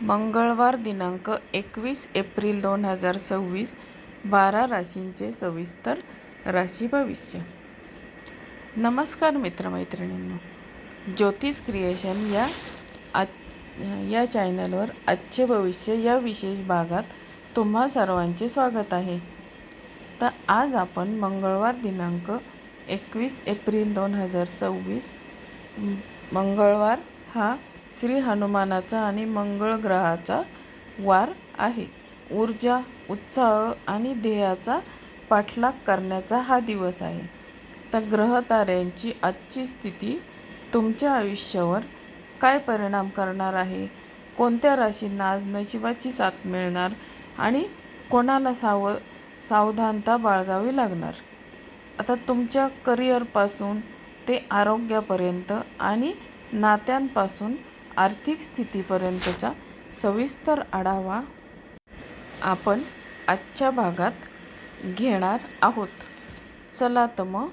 मंगळवार दिनांक 21 एप्रिल 2026 12 राशींचे सविस्तर राशी भविष्य. नमस्कार मित्रमैत्रिणींनो, ज्योतिष क्रिएशन या चॅनलवर आजचे भविष्य या विशेष भागात तुम्हा सर्वांचे स्वागत आहे. तर आज आपण मंगळवार दिनांक 21 एप्रिल 2026 मंगळवार हा श्री हनुमानाचा आणि मंगळ ग्रहाचा वार आहे. ऊर्जा, उत्साह आणि ध्येयाचा पाठलाग करण्याचा हा दिवस आहे. तर ग्रह ताऱ्यांची आजची स्थिती तुमच्या आयुष्यावर काय परिणाम करणार आहे, कोणत्या राशींना आज नशिबाची साथ मिळणार आणि कोणाला सावधानता बाळगावी लागणार. आता तुमच्या करिअरपासून ते आरोग्यापर्यंत आणि नात्यांपासून आर्थिक स्थितीपर्यंतचा सविस्तर आढावा आपण आजच्या भागात घेणार आहोत. चला तर मग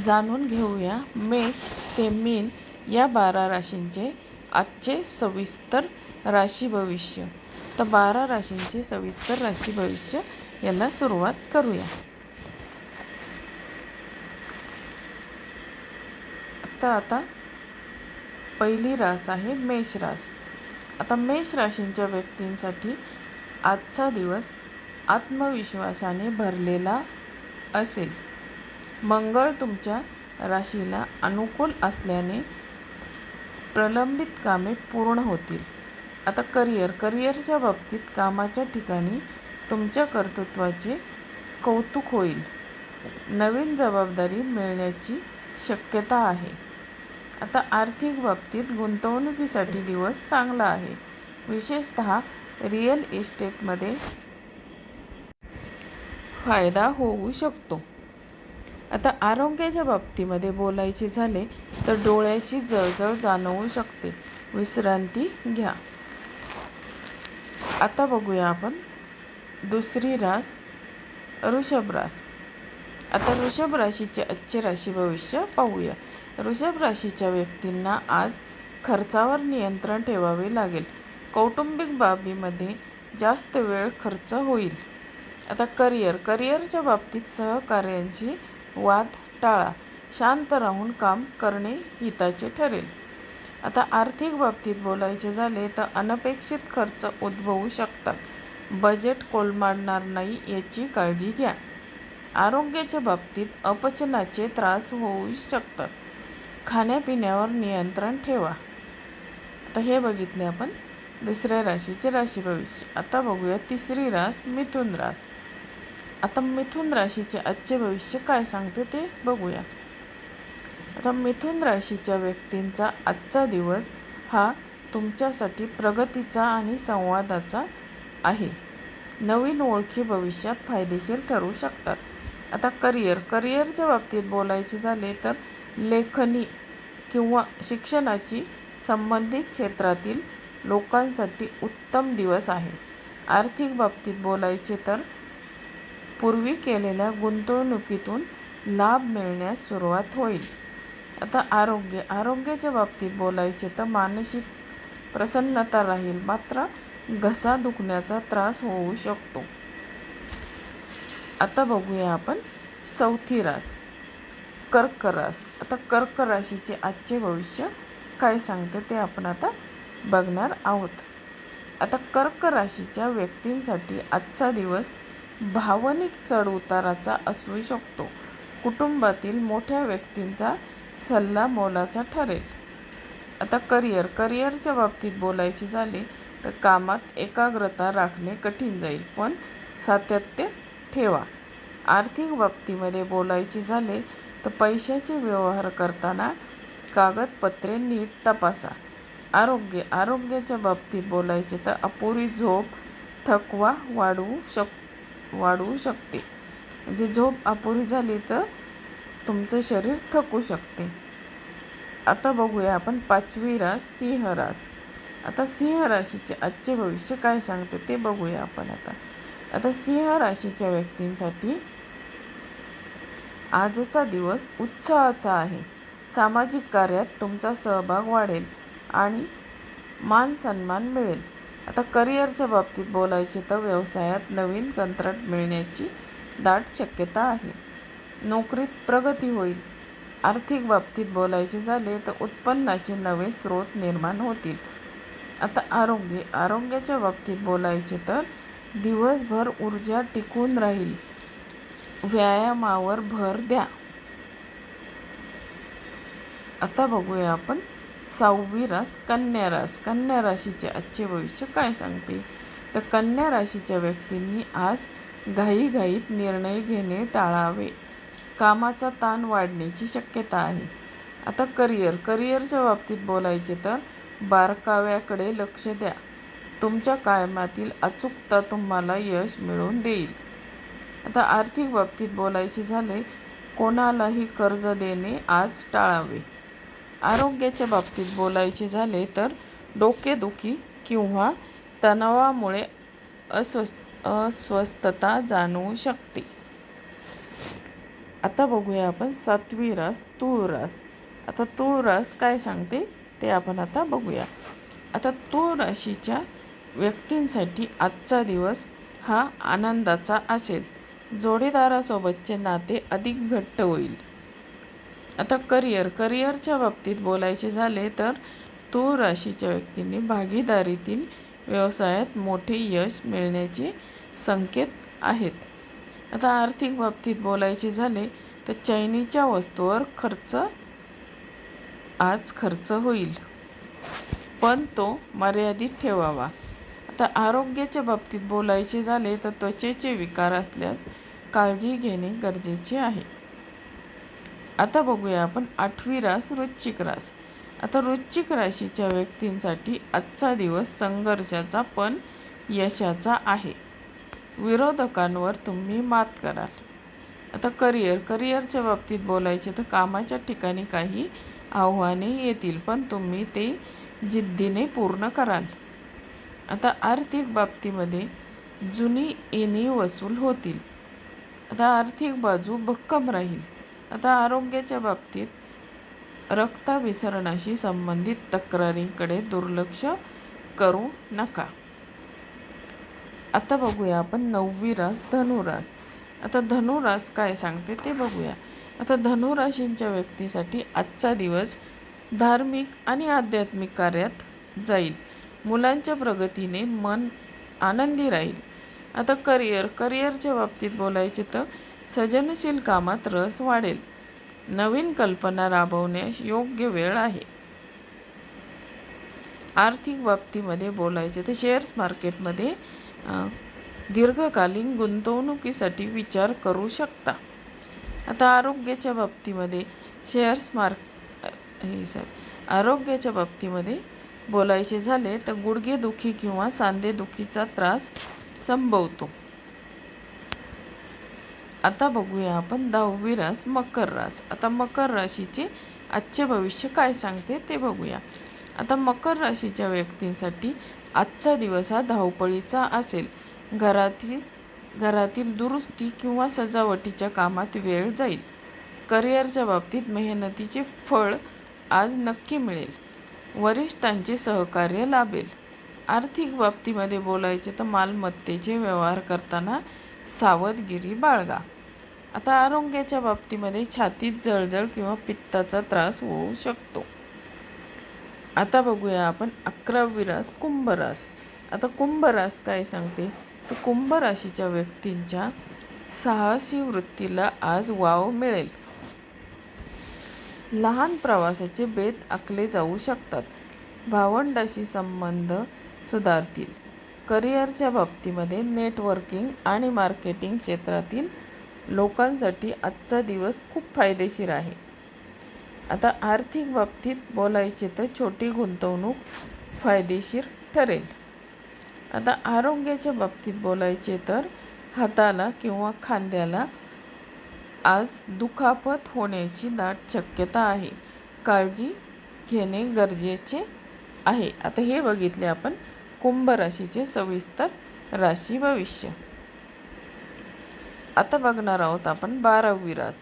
जाणून घेऊया मेष ते मीन या 12 राशींचे आजचे सविस्तर राशी भविष्य. तर 12 राशींचे सविस्तर राशी भविष्य याला सुरुवात करूया. आता पहिली रास आहे मेष रास. आता मेष राशींच्या व्यक्तींसाठी आजचा दिवस आत्मविश्वासाने भरलेला असेल. मंगळ तुमच्या राशीला अनुकूल असल्याने प्रलंबित कामे पूर्ण होतील. आता करिअरच्या बाबतीत कामाच्या ठिकाणी तुमच्या कर्तृत्वाचे कौतुक होईल. नवीन जबाबदारी मिळण्याची शक्यता आहे. आता आर्थिक बाबतीत गुंतवणुकीसाठी दिवस चांगला आहे. विशेषतः रिअल इस्टेटमध्ये फायदा होऊ शकतो. आता आरोग्याच्या बाबतीमध्ये बोलायचे झाले तर डोळ्याची जळजळ जाणवू शकते. विश्रांती घ्या. आता बघूया आपण दुसरी रास वृषभ रास. आता वृषभ राशीचे आजचे राशी भविष्य पाहूया. वृषभ राशीच्या व्यक्तींना आज खर्चावर नियंत्रण ठेवावे लागेल. कौटुंबिक बाबीमध्ये जास्त वेळ खर्च होईल. आता करिअरच्या बाबतीत सहकार्यांची वाद टाळा. शांत राहून काम करणे हिताचे ठरेल. आता आर्थिक बाबतीत बोलायचे झाले तर अनपेक्षित खर्च उद्भवू शकतात. बजेट कोलमाडणार नाही याची काळजी घ्या. आरोग्याच्या बाबतीत अपचनाचे त्रास होऊ शकतात. खाण्यापिण्यावर नियंत्रण ठेवा. आता हे बघितले आपण दुसऱ्या राशीचे राशी भविष्य. आता बघूया तिसरी रास मिथुन रास. आता मिथुन राशीचे आजचे भविष्य काय सांगते ते बघूया. आता मिथुन राशीच्या व्यक्तींचा आजचा दिवस हा तुमच्यासाठी प्रगतीचा आणि संवादाचा आहे. नवीन ओळखी भविष्यात फायदेशीर ठरू शकतात. आता करिअरच्या बाबतीत बोलायचे झाले तर लेखनी किंवा शिक्षणाची संबंधित क्षेत्रातील लोकांसाठी उत्तम दिवस आहे. आर्थिक बाबतीत बोलायचे तर पूर्वी केलेल्या गुंतवणुकीतून लाभ मिळण्यास सुरुवात होईल. आता आरोग्याच्या बाबतीत बोलायचे तर मानसिक प्रसन्नता राहील, मात्र घसा दुखण्याचा त्रास होऊ शकतो. आता बघूया आपण चौथी रास कर्क रास. आता कर्क राशीचे आजचे भविष्य काय सांगते ते आपण आता बघणार आहोत. आता कर्क राशीच्या व्यक्तींसाठी आजचा दिवस भावनिक चढउताराचा असू शकतो. कुटुंबातील मोठ्या व्यक्तींचा सल्ला मोलाचा ठरेल. आता करिअरच्या बाबतीत बोलायचे झाले तर कामात एकाग्रता राखणे कठीण जाईल, पण सातत्य ठेवा. आर्थिक बाबतीमध्ये बोलायचे झाले तर पैशाचे व्यवहार करताना कागदपत्रे नीट तपासा. आरोग्याच्या बाबतीत बोलायचे तर अपुरी झोप थकवा वाढवू शकते. म्हणजे झोप अपुरी झाली तर तुमचं शरीर थकू शकते. आता बघूया आपण पाचवी रास सिंह रास. आता सिंह राशीचे आजचे भविष्य काय सांगते ते बघूया आपण आता सिंह राशीच्या व्यक्तींसाठी आजचा दिवस उत्साहाचा आहे. सामाजिक कार्यात तुमचा सहभाग वाढेल आणि मान सन्मान मिळेल. आता करिअरच्या बाबतीत बोलायचे तर व्यवसायात नवीन कंत्राट मिळण्याची दाट शक्यता आहे. नोकरीत प्रगती होईल. आर्थिक बाबतीत बोलायचे झाले तर उत्पन्नाचे नवे स्रोत निर्माण होतील. आता आरोग्याच्या बाबतीत बोलायचे तर दिवसभर ऊर्जा टिकून राहील. व्यायामावर भर द्या. आता बघूया आपण 6वी रास कन्या रास. कन्या राशीचे आजचे भविष्य काय सांगते? तर कन्या राशीच्या व्यक्तींनी आज घाईघाईत निर्णय घेणे टाळावे. कामाचा ताण वाढण्याची शक्यता आहे. आता करिअरच्या बाबतीत बोलायचे तर बारकाव्याकडे लक्ष द्या. तुमच्या कामातील अचूकता तुम्हाला यश मिळवून देईल. आता आर्थिक बाबतीत बोलायचे झाले कोणालाही कर्ज देणे आज टाळावे. आरोग्याच्या बाबतीत बोलायचे झाले तर डोकेदुखी किंवा तणावामुळे अस्वस्थता जाणवू शकते. आता बघूया आपण 7वी रास तूळ रास. आता तूळ रास काय सांगते ते आपण आता बघूया. आता तूळ राशीच्या व्यक्तींसाठी आजचा दिवस हा आनंदाचा असेल. जोडीदारासोबतचे नाते अधिक घट्ट होईल. आता करिअरच्या बाबतीत बोलायचे झाले तर तूळ राशीच्या व्यक्तींनी भागीदारीतील व्यवसायात मोठे यश मिळण्याचे संकेत आहेत. आता आर्थिक बाबतीत बोलायचे झाले तर चैनीच्या वस्तूवर खर्च होईल, पण तो मर्यादित ठेवावा. आता आरोग्याच्या बाबतीत बोलायचे झाले तर त्वचेचे विकार असल्यास काळजी घेणे गरजेचे आहे. आता बघूया आपण 8वी रास वृश्चिक रास. आता वृश्चिक राशीच्या व्यक्तींसाठी आजचा दिवस संघर्षाचा पण यशाचा आहे. विरोधकांवर तुम्ही मात कराल. आता करिअरच्या बाबतीत बोलायचे तर कामाच्या ठिकाणी काही आव्हाने येतील, पण तुम्ही ते जिद्दीने पूर्ण कराल. आता आर्थिक बाबतीमध्ये जुनी येणी वसूल होतील. आता आर्थिक बाजू भक्कम राहील. आता आरोग्याच्या बाबतीत रक्ताभिसरणाशी संबंधित तक्रारींकडे दुर्लक्ष करू नका. आता बघूया आपण 9वी रास धनुरास. आता धनुरास काय सांगते ते बघूया. आता धनुराशींच्या व्यक्तीसाठी आजचा दिवस धार्मिक आणि आध्यात्मिक कार्यात जाईल. मुलांच्या प्रगतीने मन आनंदी राहील. आता करिअरच्या बाबतीत बोलायचे तर सर्जनशील कामात रस वाढेल. नवीन कल्पना राबवण्यास योग्य वेळ आहे. आर्थिक बाबतीमध्ये बोलायचे तर शेअर्स मार्केटमध्ये दीर्घकालीन गुंतवणुकीसाठी विचार करू शकता. आता आरोग्याच्या बाबतीमध्ये आरोग्याच्या बाबतीमध्ये बोलायचे झाले तर गुडघेदुखी किंवा सांधेदुखीचा त्रास संभवतो. आता बघूया आपण 10वी रास मकर रास. आता मकर राशीचे आजचे भविष्य काय सांगते ते बघूया. आता मकर राशीच्या व्यक्तींसाठी आजचा दिवस हा धावपळीचा असेल. घरातील दुरुस्ती किंवा सजावटीच्या कामात वेळ जाईल. करिअरच्या बाबतीत मेहनतीचे फळ आज नक्की मिळेल. वरिष्ठांचे सहकार्य लाभेल. आर्थिक बाबतीमध्ये बोलायचे तर मालमत्तेचे व्यवहार करताना सावधगिरी बाळगा. आता आरोग्याच्या बाबतीमध्ये छातीत जळजळ किंवा पित्ताचा त्रास होऊ शकतो. आता बघूया आपण 11वी रास कुंभ रास. आता कुंभ रास काय सांगते तर कुंभ राशीच्या व्यक्तींच्या साहसी वृत्तीला आज वाव मिळेल. लहान प्रवासाचे बेत आखले जाऊ शकतात. भावंडाशी संबंध सुधारतील. करिअरच्या बाबतीमध्ये नेटवर्किंग आणि मार्केटिंग क्षेत्रातील लोकांसाठी आजचा दिवस खूप फायदेशीर आहे. आता आर्थिक बाबतीत बोलायचे तर छोटी गुंतवणूक फायदेशीर ठरेल. आता आरोग्याच्या बाबतीत बोलायचे तर हाताला किंवा खांद्याला आज दुखापत होण्याची दाट शक्यता आहे. काळजी घेणे गरजेचे आहे. आता हे बघितले आपण कुंभ राशीचे सविस्तर राशी भविष्य. आता बघणार आहोत आपण 12वी रास.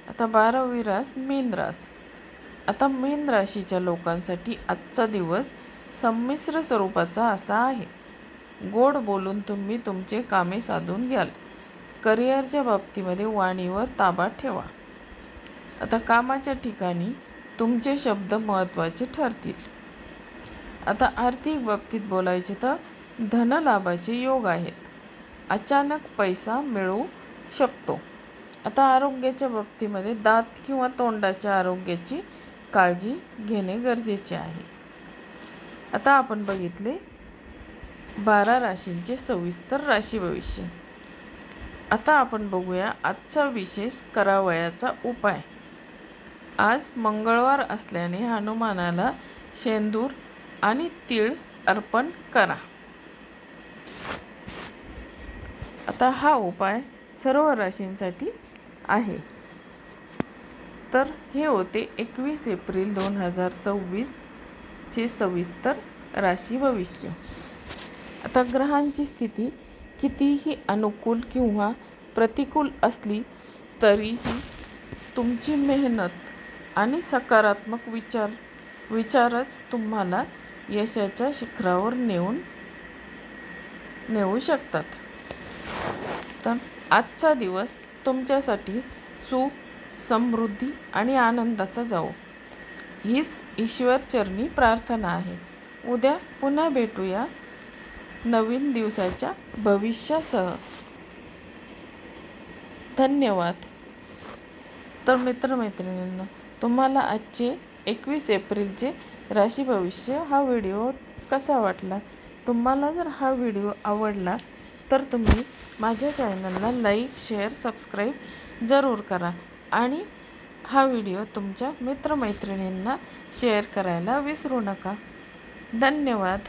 आता 12वी रास मीन रास. आता मीन राशीच्या लोकांसाठी आजचा दिवस संमिश्र स्वरूपाचा असा आहे. गोड बोलून तुम्ही तुमचे कामे साधून घ्याल. करिअरच्या बाबतीमध्ये वाणीवर ताबा ठेवा. आता कामाच्या ठिकाणी तुमचे शब्द महत्त्वाचे ठरतील. आता आर्थिक बाबतीत बोलायचे तर धनलाभाचे योग आहेत. अचानक पैसा मिळू शकतो. आता आरोग्याच्या बाबतीमध्ये दात किंवा तोंडाच्या आरोग्याची काळजी घेणे गरजेचे आहे. आता आपण बघितले 12 राशींचे सविस्तर राशी भविष्य. आता आपण बघूया आजचा विशेष करावयाचा उपाय. आज मंगळवार असल्याने हनुमानाला शेंदूर आणि तीळ अर्पण करा. आता हा उपाय सर्व राशींसाठी आहे. तर हे होते 21 एप्रिल 2024 चे सविस्तर राशी भविष्य. आता ग्रहांची स्थिती कितीही अनुकूल किंवा प्रतिकूल असली तरीही तुमची मेहनत आणि सकारात्मक विचारच तुम्हाला यशाच्या शिखरावर नेऊ शकतात. तर आजचा दिवस तुमच्यासाठी सुख, समृद्धी आणि आनंदाचा जावो हीच ईश्वरचरणी प्रार्थना आहे. उद्या पुन्हा भेटूया नवीन दिवसाच्या भविष्यासह. धन्यवाद. तर मित्रमैत्रिणींनो, तुम्हाला आजचे 21 एप्रिलचे राशी भविष्य हा व्हिडिओ कसा वाटला? तुम्हाला जर हा व्हिडिओ आवडला तर तुम्ही माझ्या चॅनलला लाईक, शेअर, सबस्क्राईब जरूर करा आणि हा व्हिडिओ तुमच्या मित्रमैत्रिणींना शेअर करायला विसरू नका. धन्यवाद.